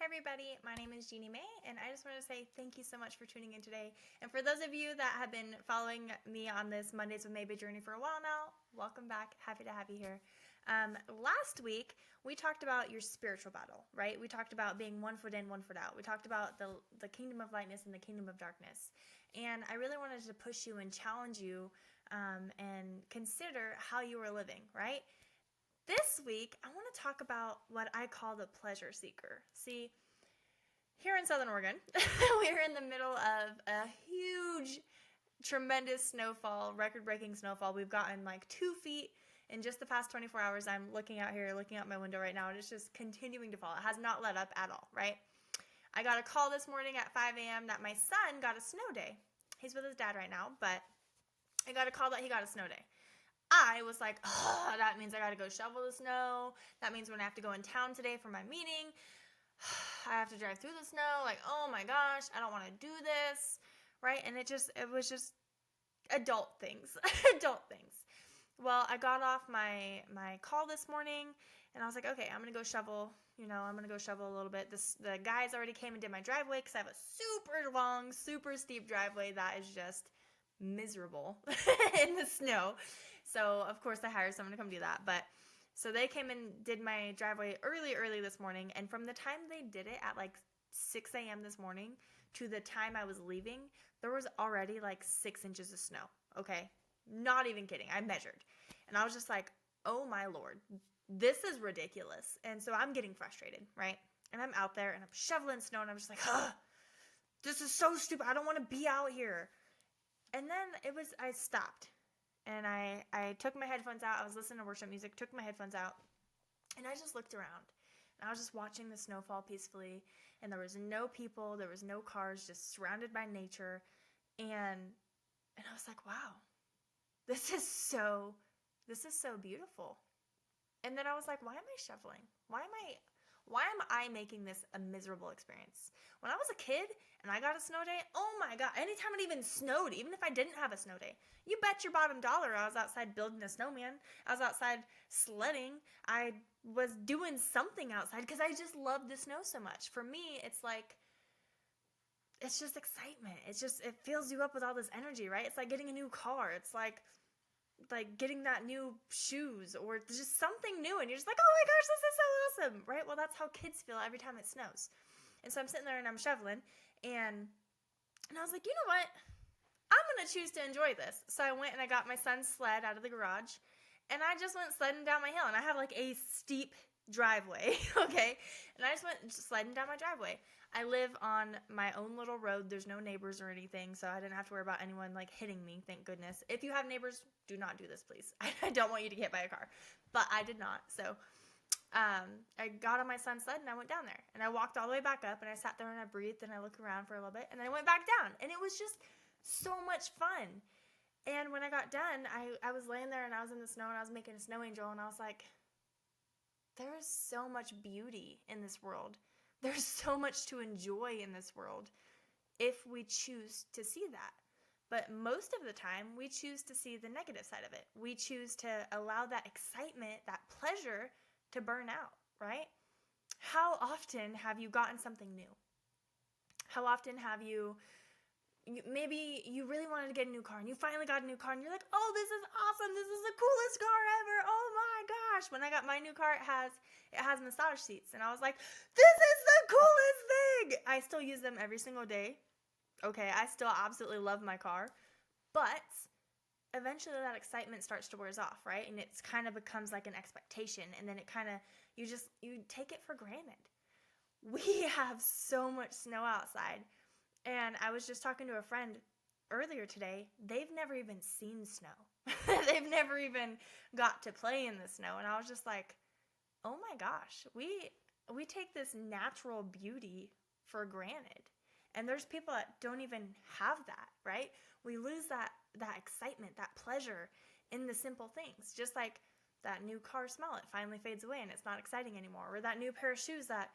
Hey everybody, my name is Jeannie May, and I just want to say thank you so much for tuning in today. And for those of you that have been following me on this Mondays with Maybe journey for a while now, welcome back. Happy to have you here. Last week, we talked about your spiritual battle, right? We talked about being 1 foot in, 1 foot out. We talked about the kingdom of lightness and the kingdom of darkness. And I really wanted to push you and challenge you and consider how you are living, right? This week, I want to talk about what I call the pleasure seeker. See, here in Southern Oregon, we're in the middle of a huge, tremendous snowfall, record-breaking snowfall. We've gotten like 2 feet in just the past 24 hours. I'm looking out here, looking out my window right now, and it's just continuing to fall. It has not let up at all, right? I got a call this morning at 5 a.m. that my son got a snow day. He's with his dad right now, but I got a call that he got a snow day. I was like, oh, that means I got to go shovel the snow. That means when I have to go in town today for my meeting, I have to drive through the snow. Like, oh my gosh, I don't want to do this, right? And it was just adult things, adult things. Well, I got off my call this morning, and I was like, okay, I'm gonna go shovel. I'm gonna go shovel a little bit. The guys already came and did my driveway because I have a super long, super steep driveway that is just miserable in the snow. So of course I hired someone to come do that. But so they came and did my driveway early this morning, and from the time they did it at like 6 a.m. this morning to the time I was leaving, there was already like 6 inches of snow. Okay, not even kidding. I measured, and I was just like, oh my Lord, this is ridiculous. And so I'm getting frustrated, right? And I'm out there and I'm shoveling snow, and I'm just like, this is so stupid. I don't want to be out here. And then I stopped, and I took my headphones out. I was listening to worship music, took my headphones out, and I just looked around. And I was just watching the snow fall peacefully, and there was no people, there was no cars, just surrounded by nature. And I was like, wow, this is so beautiful. And then I was like, why am I shoveling? Why am I making this a miserable experience? When I was a kid and I got a snow day, oh my God, anytime it even snowed, even if I didn't have a snow day, you bet your bottom dollar I was outside building a snowman. I was outside sledding. I was doing something outside because I just love the snow so much. For me, it's like, it's just excitement. It fills you up with all this energy, right? It's like getting a new car. It's like getting that new shoes or just something new, and you're just like, oh my gosh, this is so awesome, right? Well, that's how kids feel every time it snows. And so I'm sitting there and I'm shoveling, and I was like, you know what? I'm going to choose to enjoy this. So I went and I got my son's sled out of the garage, and I just went sledding down my hill, and I have like a steep driveway, okay? And I just went sledding down my driveway. I live on my own little road. There's no neighbors or anything, so I didn't have to worry about anyone like hitting me, thank goodness. If you have neighbors, do not do this, please. I don't want you to get hit by a car. But I did not. So I got on my son's sled and I went down there. And I walked all the way back up, and I sat there and I breathed and I looked around for a little bit, and then I went back down. And it was just so much fun. And when I got done, I was laying there and I was in the snow and I was making a snow angel, and I was like, there is so much beauty in this world. There's so much to enjoy in this world if we choose to see that. But most of the time, we choose to see the negative side of it. We choose to allow that excitement, that pleasure to burn out, right? How often have you gotten something new? How often have maybe you really wanted to get a new car and you finally got a new car and you're like, oh, this is awesome. This is the coolest car ever. Oh my gosh. When I got my new car, it has massage seats. And I was like, this is the coolest thing. I still use them every single day. Okay, I still absolutely love my car. But eventually that excitement starts to wear off, right? And it's kind of becomes like an expectation. And then you take it for granted. We have so much snow outside. And I was just talking to a friend earlier today. They've never even seen snow. They've never even got to play in the snow. And I was just like, oh my gosh, we take this natural beauty for granted. And there's people that don't even have that, right? We lose that excitement, that pleasure in the simple things. Just like that new car smell, it finally fades away and it's not exciting anymore. Or that new pair of shoes that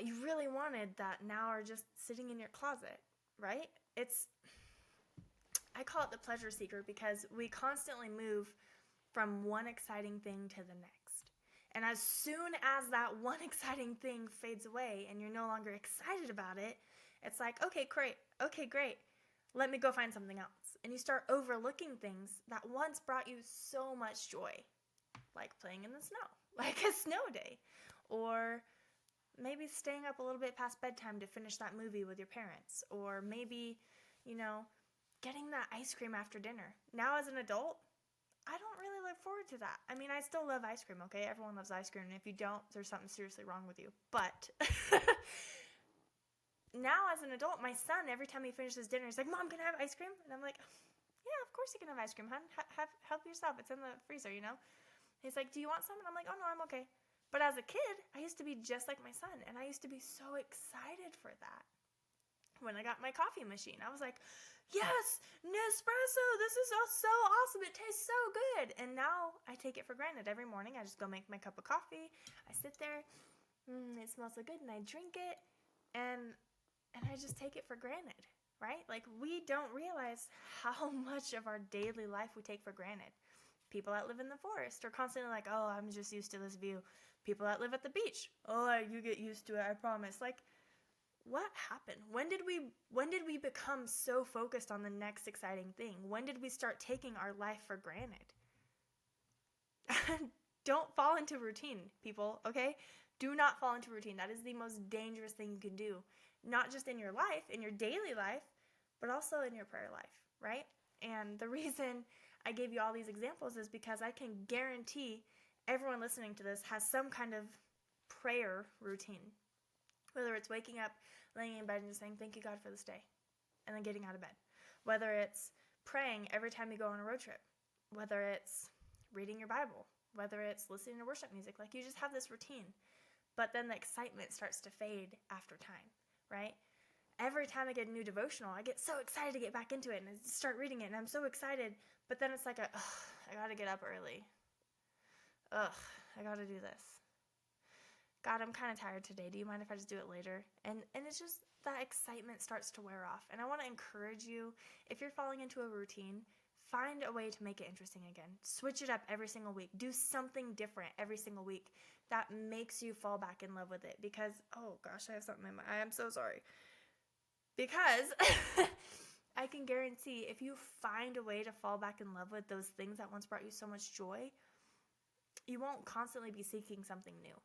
you really wanted that now are just sitting in your closet, right? I call it the pleasure seeker because we constantly move from one exciting thing to the next. And as soon as that one exciting thing fades away and you're no longer excited about it, it's like, okay, great. Let me go find something else. And you start overlooking things that once brought you so much joy, like playing in the snow, like a snow day, or maybe staying up a little bit past bedtime to finish that movie with your parents, or maybe, getting that ice cream after dinner. Now as an adult, I don't really look forward to that. I mean, I still love ice cream, okay? Everyone loves ice cream, and if you don't, there's something seriously wrong with you. But now as an adult, my son, every time he finishes dinner, he's like, Mom, can I have ice cream? And I'm like, yeah, of course you can have ice cream, hon. Help yourself. It's in the freezer, He's like, do you want some? And I'm like, oh, no, I'm okay. But as a kid, I used to be just like my son, and I used to be so excited for that. When I got my coffee machine, I was like, yes, Nespresso, this is so awesome. It tastes so good. And now I take it for granted. Every morning, I just go make my cup of coffee. I sit there. It smells so good, and I drink it, and I just take it for granted, right? Like, we don't realize how much of our daily life we take for granted. People that live in the forest are constantly like, oh, I'm just used to this view. People that live at the beach, oh, you get used to it, I promise. Like, what happened? When did we become so focused on the next exciting thing? When did we start taking our life for granted? Don't fall into routine, people, okay? Do not fall into routine. That is the most dangerous thing you can do. Not just in your life, in your daily life, but also in your prayer life, right? And the reason I gave you all these examples is because I can guarantee everyone listening to this has some kind of prayer routine. Whether it's waking up, laying in bed, and just saying, thank you, God, for this day, and then getting out of bed. Whether it's praying every time you go on a road trip. Whether it's reading your Bible. Whether it's listening to worship music. Like, you just have this routine. But then the excitement starts to fade after time, right? Every time I get a new devotional, I get so excited to get back into it, and I start reading it, and I'm so excited. But then it's like, I got to get up early. I got to do this. God, I'm kind of tired today. Do you mind if I just do it later? And it's just that excitement starts to wear off. And I want to encourage you, if you're falling into a routine, find a way to make it interesting again. Switch it up every single week. Do something different every single week that makes you fall back in love with it. Because, oh gosh, I have something in my eye. I'm so sorry. Because I can guarantee if you find a way to fall back in love with those things that once brought you so much joy, you won't constantly be seeking something new.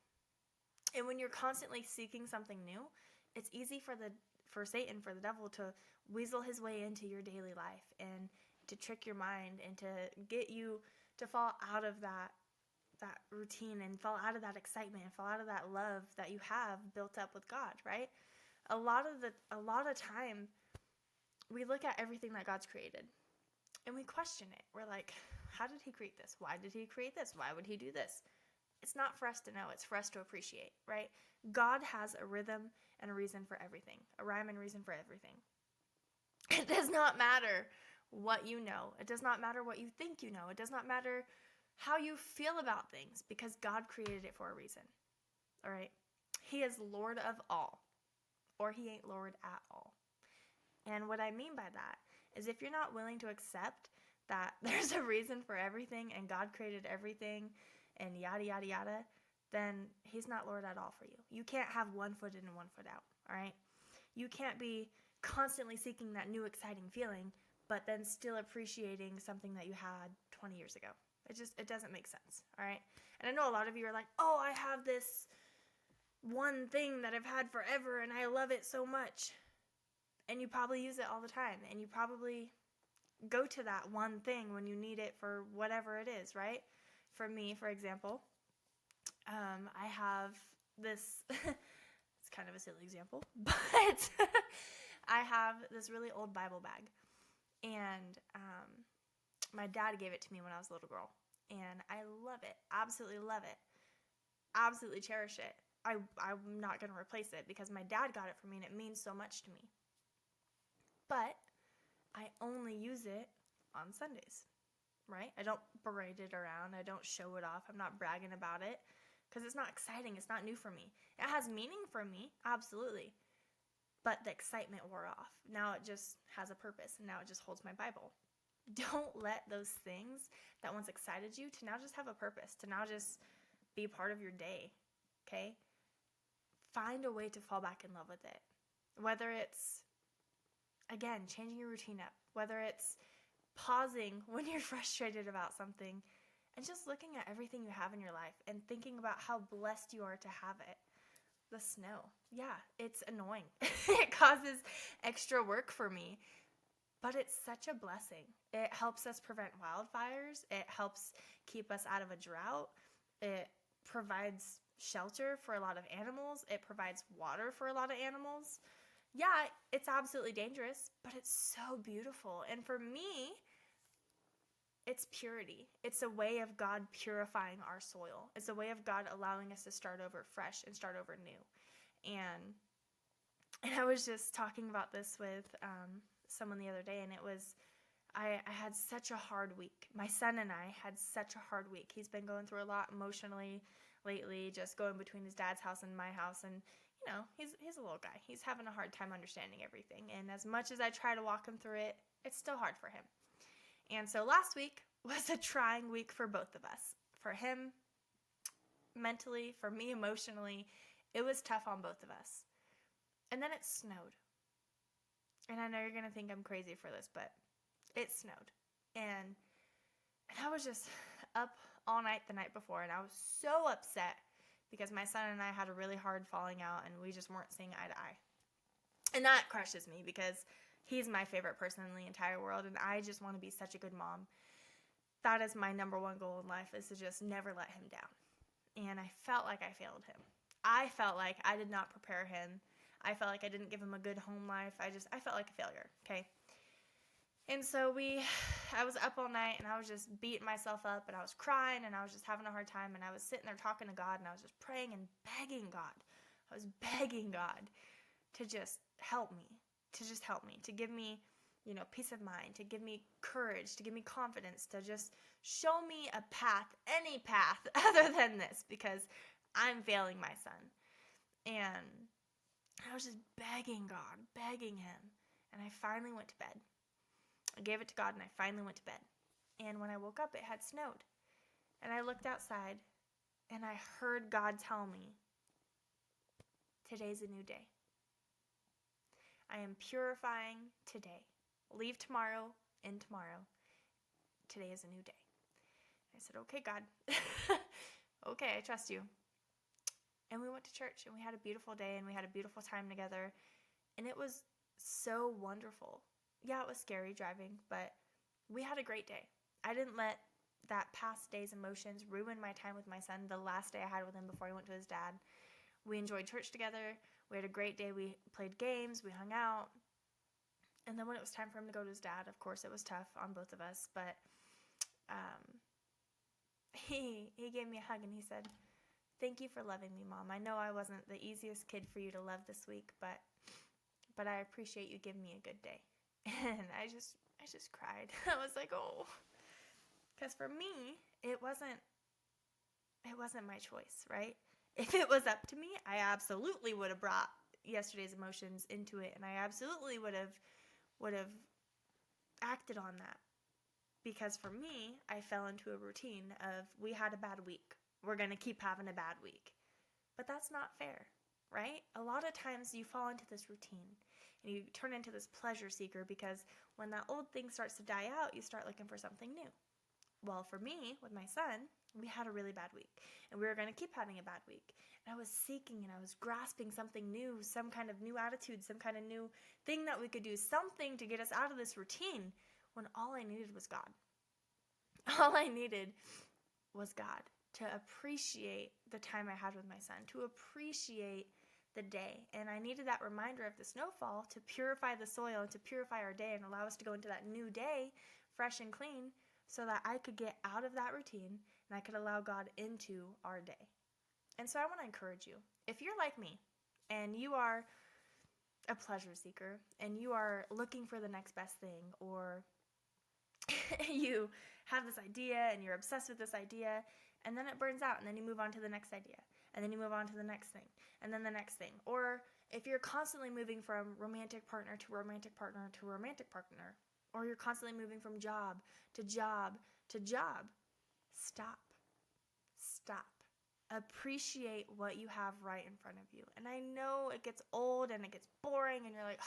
And when you're constantly seeking something new, it's easy for Satan, for the devil, to weasel his way into your daily life and to trick your mind and to get you to fall out of that routine and fall out of that excitement and fall out of that love that you have built up with God, right? A lot of time we look at everything that God's created and we question it. We're like, how did he create this? Why did he create this? Why would he do this? It's not for us to know. It's for us to appreciate, right? God has a rhythm and a reason for everything, a rhyme and reason for everything. It does not matter what you know. It does not matter what you think you know. It does not matter how you feel about things, because God created it for a reason, all right? He is Lord of all, or he ain't Lord at all. And what I mean by that is, if you're not willing to accept that there's a reason for everything and God created everything and yada, yada, yada, then he's not Lord at all for you. You can't have one foot in and one foot out, all right? You can't be constantly seeking that new exciting feeling, but then still appreciating something that you had 20 years ago. It doesn't make sense, all right? And I know a lot of you are like, oh, I have this one thing that I've had forever and I love it so much. And you probably use it all the time, and you probably go to that one thing when you need it for whatever it is, right? For me, for example, I have this, it's kind of a silly example, but I have this really old Bible bag, and my dad gave it to me when I was a little girl, and I love it, absolutely love it, absolutely cherish it. I'm not going to replace it because my dad got it for me, and it means so much to me. But I only use it on Sundays, right? I don't parade it around. I don't show it off. I'm not bragging about it because it's not exciting. It's not new for me. It has meaning for me, absolutely. But the excitement wore off. Now it just has a purpose, and now it just holds my Bible. Don't let those things that once excited you to now just have a purpose, to now just be part of your day, okay? Find a way to fall back in love with it. Whether it's, again, changing your routine up, whether it's pausing when you're frustrated about something, and just looking at everything you have in your life and thinking about how blessed you are to have it. The snow, yeah, it's annoying. It causes extra work for me, but it's such a blessing. It helps us prevent wildfires. It helps keep us out of a drought. It provides shelter for a lot of animals. It provides water for a lot of animals. Yeah, it's absolutely dangerous, but it's so beautiful. And for me, it's purity. It's a way of God purifying our soil. It's a way of God allowing us to start over fresh and start over new. And I was just talking about this with someone the other day, and it was, I had such a hard week. My son and I had such a hard week. He's been going through a lot emotionally lately, just going between his dad's house and my house, and you know, he's a little guy. He's having a hard time understanding everything, and as much as I try to walk him through it, it's still hard for him. And so last week was a trying week for both of us. For him, mentally, for me, emotionally, it was tough on both of us. And then it snowed. And I know you're going to think I'm crazy for this, but it snowed. And I was just up all night the night before, and I was so upset because my son and I had a really hard falling out, and we just weren't seeing eye to eye. And that crushes me because he's my favorite person in the entire world, and I just want to be such a good mom. That is my number one goal in life, is to just never let him down. And I felt like I failed him. I felt like I did not prepare him. I felt like I didn't give him a good home life. I felt like a failure, okay? And so I was up all night, and I was just beating myself up, and I was crying, and I was just having a hard time, and I was sitting there talking to God, and I was just praying and begging God. I was begging God to just help me, to give me, peace of mind, to give me courage, to give me confidence, to just show me a path, any path other than this, because I'm failing my son. And I was just begging God, begging him, and I finally went to bed. I gave it to God, and I finally went to bed. And when I woke up, it had snowed. And I looked outside, and I heard God tell me, today's a new day. I am purifying today. Leave tomorrow in tomorrow. Today is a new day. I said, okay, God. Okay, I trust you. And we went to church, and we had a beautiful day, and we had a beautiful time together. And it was so wonderful. Yeah, it was scary driving, but we had a great day. I didn't let that past day's emotions ruin my time with my son, the last day I had with him before he went to his dad. We enjoyed church together. We had a great day. We played games. We hung out. And then when it was time for him to go to his dad, of course, it was tough on both of us. But he gave me a hug, and he said, thank you for loving me, Mom. I know I wasn't the easiest kid for you to love this week, but I appreciate you giving me a good day. And I just cried. I was like, oh. Because for me, it wasn't my choice, right? If it was up to me, I absolutely would have brought yesterday's emotions into it, and I absolutely would have acted on that. Because for me, I fell into a routine of, we had a bad week. We're going to keep having a bad week. But that's not fair, right? A lot of times you fall into this routine, and you turn into this pleasure seeker, because when that old thing starts to die out, you start looking for something new. Well, for me, with my son, we had a really bad week, and we were going to keep having a bad week. And I was seeking, and I was grasping something new, some kind of new attitude, some kind of new thing that we could do, something to get us out of this routine, when all I needed was God. All I needed was God, to appreciate the time I had with my son, to appreciate the day. And I needed that reminder of the snowfall to purify the soil and to purify our day and allow us to go into that new day fresh and clean, so that I could get out of that routine and I could allow God into our day. And so I want to encourage you, if you're like me and you are a pleasure seeker and you are looking for the next best thing, or you have this idea and you're obsessed with this idea, and then it burns out, and then you move on to the next idea, and then you move on to the next thing, and then the next thing. Or if you're constantly moving from romantic partner to romantic partner to romantic partner, or you're constantly moving from job to job to job, stop. appreciate what you have right in front of you. And I know it gets old and it gets boring and you're like,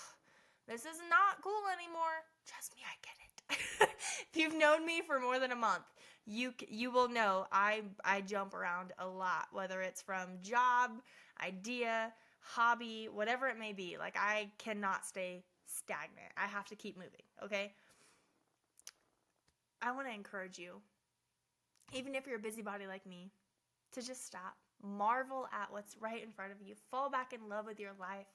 this is not cool anymore. Trust me, I get it. If you've known me for more than a month, you will know I jump around a lot, whether it's from job, idea, hobby, whatever it may be. Like, I cannot stay stagnant. I have to keep moving, okay? I want to encourage you, even if you're a busybody like me, to just stop. Marvel at what's right in front of you. Fall back in love with your life.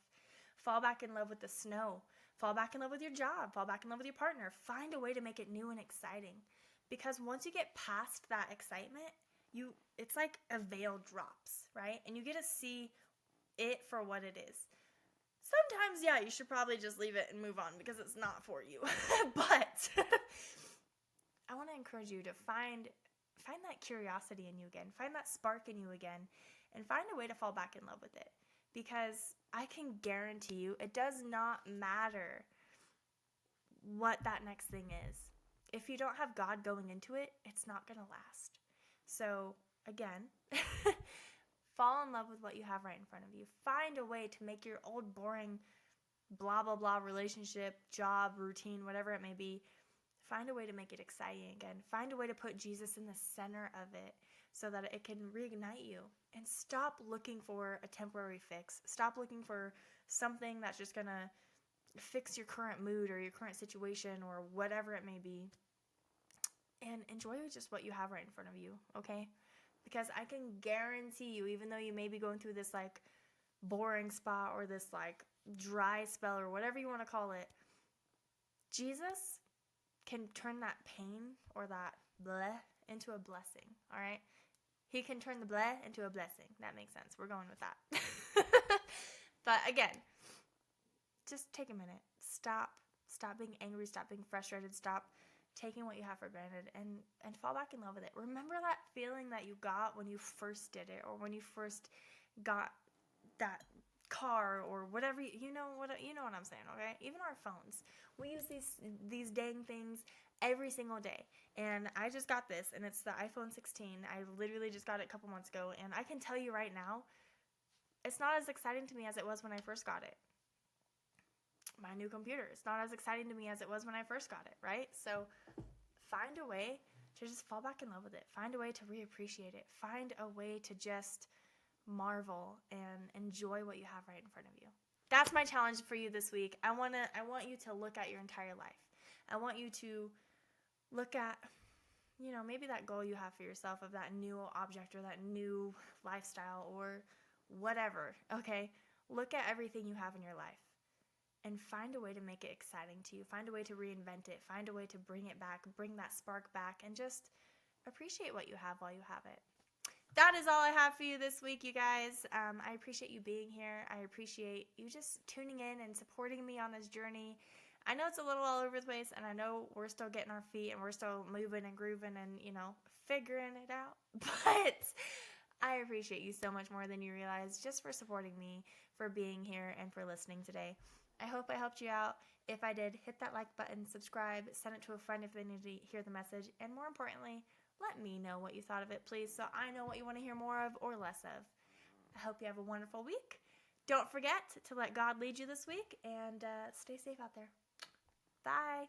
Fall back in love with the snow. Fall back in love with your job. Fall back in love with your partner. Find a way to make it new and exciting. Because once you get past that excitement, it's like a veil drops, right? And you get to see it for what it is. Sometimes, yeah, you should probably just leave it and move on because it's not for you. But I want to encourage you to find that curiosity in you again. Find that spark in you again. And find a way to fall back in love with it. Because I can guarantee you, it does not matter what that next thing is. If you don't have God going into it, it's not going to last. So, again, fall in love with what you have right in front of you. Find a way to make your old, boring, blah, blah, blah relationship, job, routine, whatever it may be, find a way to make it exciting again. Find a way to put Jesus in the center of it so that it can reignite you. And stop looking for a temporary fix. Stop looking for something that's just going to fix your current mood or your current situation or whatever it may be. And enjoy just what you have right in front of you, okay? Because I can guarantee you, even though you may be going through this like boring spot or this like dry spell or whatever you want to call it, Jesus can turn that pain or that bleh into a blessing, all right? He can turn the bleh into a blessing. That makes sense. We're going with that. But again, just take a minute. Stop being angry. Stop being frustrated. Stop taking what you have for granted and fall back in love with it. Remember that feeling that you got when you first did it, or when you first got that car, or whatever. You know what I'm saying, okay? Even our phones, we use these dang things every single day. And I just got this, and it's the iPhone 16. I literally just got it a couple months ago, and I can tell you right now, it's not as exciting to me as it was when I first got it. My new computer, it's not as exciting to me as it was when I first got it, right? So find a way to just fall back in love with it. Find a way to reappreciate it. Find a way to just marvel and enjoy what you have right in front of you. That's my challenge for you this week. I want you to look at your entire life. I want you to look at, maybe that goal you have for yourself of that new object or that new lifestyle or whatever, okay? Look at everything you have in your life and find a way to make it exciting to you. Find a way to reinvent it. Find a way to bring it back, bring that spark back, and just appreciate what you have while you have it. That is all I have for you this week, you guys. I appreciate you being here. I appreciate you just tuning in and supporting me on this journey. I know it's a little all over the place, and I know we're still getting our feet, and we're still moving and grooving and, figuring it out. But I appreciate you so much more than you realize, just for supporting me, for being here, and for listening today. I hope I helped you out. If I did, hit that like button, subscribe, send it to a friend if they need to hear the message, and more importantly, let me know what you thought of it, please, so I know what you want to hear more of or less of. I hope you have a wonderful week. Don't forget to let God lead you this week, and stay safe out there. Bye.